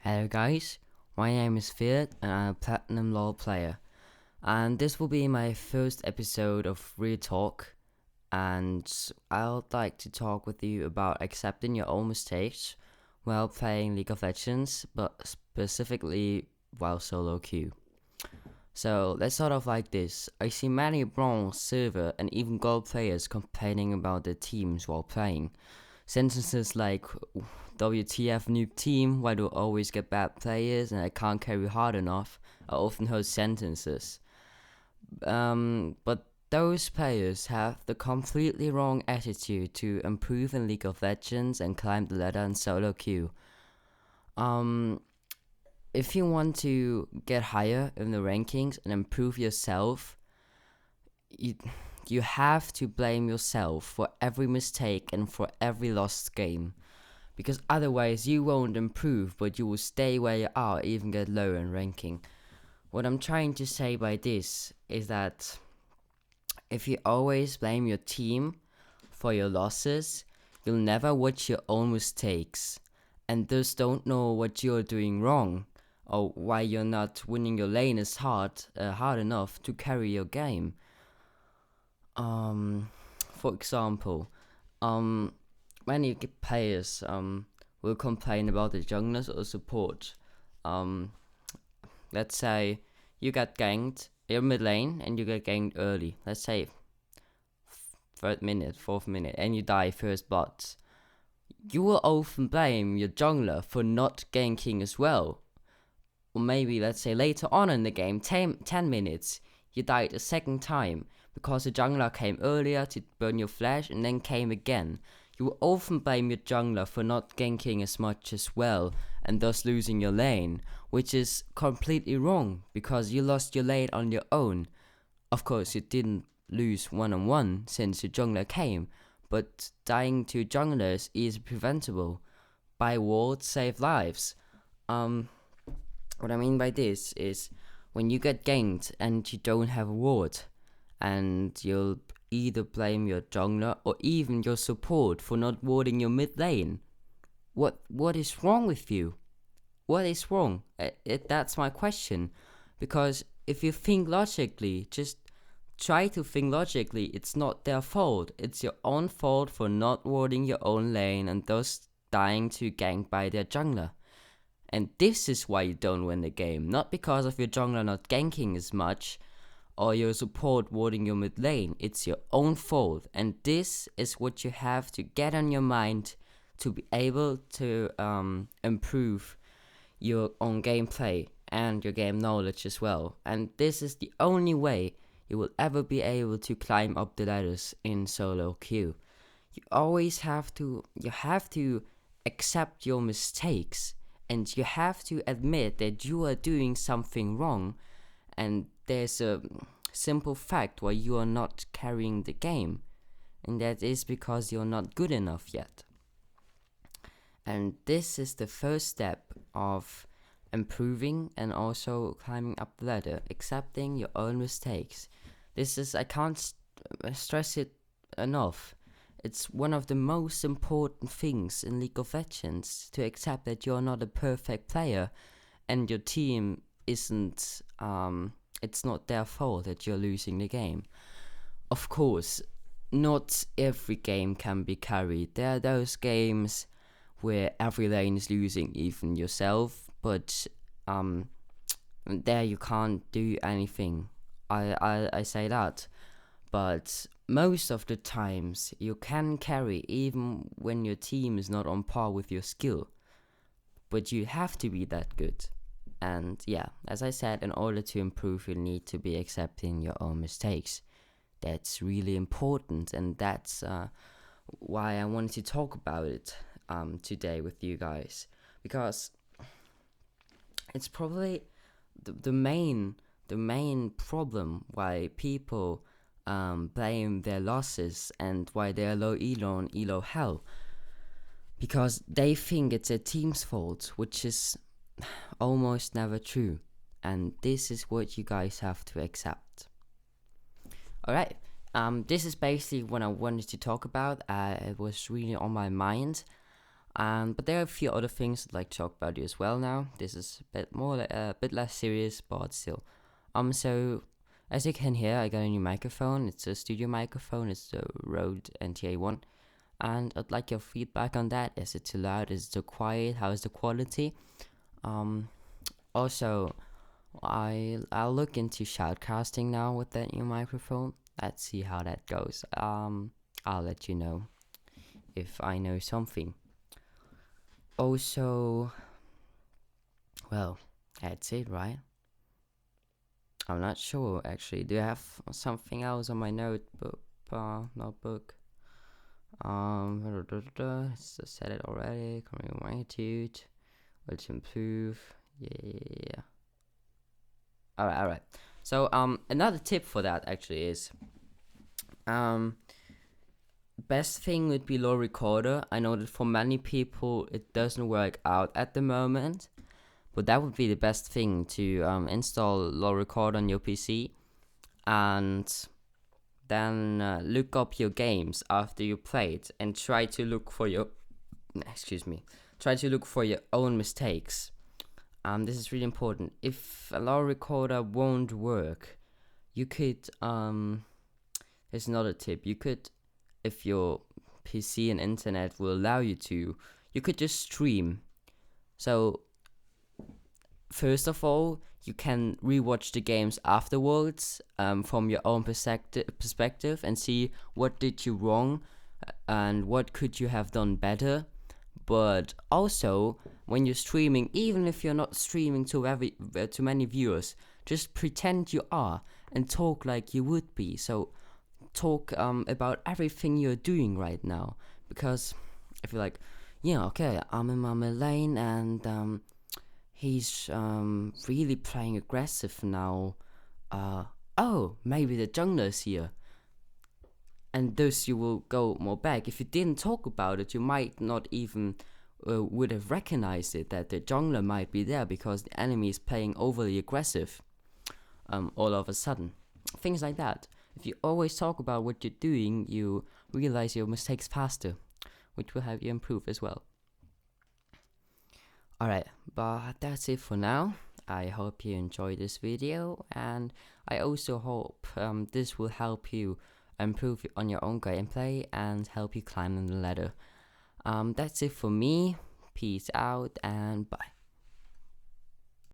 Hello guys, my name is FeareD and I'm a Platinum LoL player. And this will be my first episode of Real Talk. And I'd like to talk with you about accepting your own mistakes while playing League of Legends, but specifically while solo queue. So let's start off like this. I see many bronze, silver, and even gold players complaining about their teams while playing. Sentences like WTF noob team, why do I always get bad players and I can't carry hard enough are often heard sentences. But those players have the completely wrong attitude to improve in League of Legends and climb the ladder in solo queue. If you want to get higher in the rankings and improve yourself, you have to blame yourself for every mistake and for every lost game. Because otherwise you won't improve, but you will stay where you are, even get lower in ranking. What I'm trying to say by this is that if you always blame your team for your losses, you'll never watch your own mistakes, and thus don't know what you're doing wrong, or why you're not winning your lane as hard enough to carry your game. For example, many players will complain about the junglers or support. Let's say you get ganked, you're mid lane and you get ganked early. Let's say third minute, fourth minute, and you die first bot. You will often blame your jungler for not ganking as well. Or maybe let's say later on in the game, 10 minutes, you died a second time because the jungler came earlier to burn your flash and then came again. You will often blame your jungler for not ganking as much as well and thus losing your lane, which is completely wrong because you lost your lane on your own. Of course, you didn't lose one-on-one since your jungler came, but dying to junglers is preventable. Buy wards, save lives. What I mean by this is when you get ganked and you don't have a ward, and you'll either blame your jungler or even your support for not warding your mid lane. What is wrong with you? What is wrong? That's my question. Because if you think logically, just try to think logically, it's not their fault. It's your own fault for not warding your own lane and thus dying to gank by their jungler. And this is why you don't win the game, not because of your jungler not ganking as much, or your support warding your mid lane. It's your own fault, and this is what you have to get on your mind to be able to improve your own gameplay and your game knowledge as well. And this is the only way you will ever be able to climb up the ladders in solo queue. You have to accept your mistakes, and you have to admit that you are doing something wrong, and there's a simple fact why you are not carrying the game, and that is because you're not good enough yet. And this is the first step of improving and also climbing up the ladder, accepting your own mistakes. I can't stress it enough. It's one of the most important things in League of Legends, to accept that you're not a perfect player and your team isn't it's not their fault that you're losing the game. Of course, not every game can be carried. There are those games where every lane is losing, even yourself, but there you can't do anything. I say that. But most of the times you can carry even when your team is not on par with your skill. But you have to be that good. And yeah, as I said, in order to improve, you need to be accepting your own mistakes. That's really important, and that's why I wanted to talk about it today with you guys, because it's probably the main problem why people blame their losses and why they're low elo and elo hell, because they think it's a team's fault, which is almost never true, and this is what you guys have to accept. Alright, this is basically what I wanted to talk about. It was really on my mind. But there are a few other things I'd like to talk about you as well now. This is a bit more, a bit less serious, but still. So as you can hear, I got a new microphone. It's a studio microphone. It's the Rode NTA1, and I'd like your feedback on that. Is it too loud? Is it too quiet? How is the quality? Also, I'll look into shoutcasting now with that new microphone. Let's see how that goes. I'll let you know if I know something. Also, well, that's it, right? I'm not sure actually. Do I have something else on my notebook? Notebook. I said it already. Coming magnitude. Let's improve. Yeah. Alright. So another tip for that actually is best thing would be low recorder. I know that for many people it doesn't work out at the moment, but that would be the best thing to install low recorder on your PC, and then look up your games after you played and try to look for your own mistakes. This is really important. If a low recorder won't work, you could there's another tip. You could, if your PC and internet will allow you to, you could just stream. So first of all, you can rewatch the games afterwards from your own perspective and see what did you wrong and what could you have done better. But also, when you're streaming, even if you're not streaming to many viewers, just pretend you are and talk like you would be. So talk about everything you're doing right now, because if you're like, yeah, okay, I'm in my lane and he's really playing aggressive now. Oh, maybe the jungler's here. And thus you will go more back. If you didn't talk about it, you might not even would have recognized it, that the jungler might be there because the enemy is playing overly aggressive all of a sudden. Things like that. If you always talk about what you're doing, you realize your mistakes faster, which will help you improve as well. Alright, but that's it for now. I hope you enjoyed this video, and I also hope this will help you improve on your own gameplay and help you climb the ladder. That's it for me. Peace out and bye.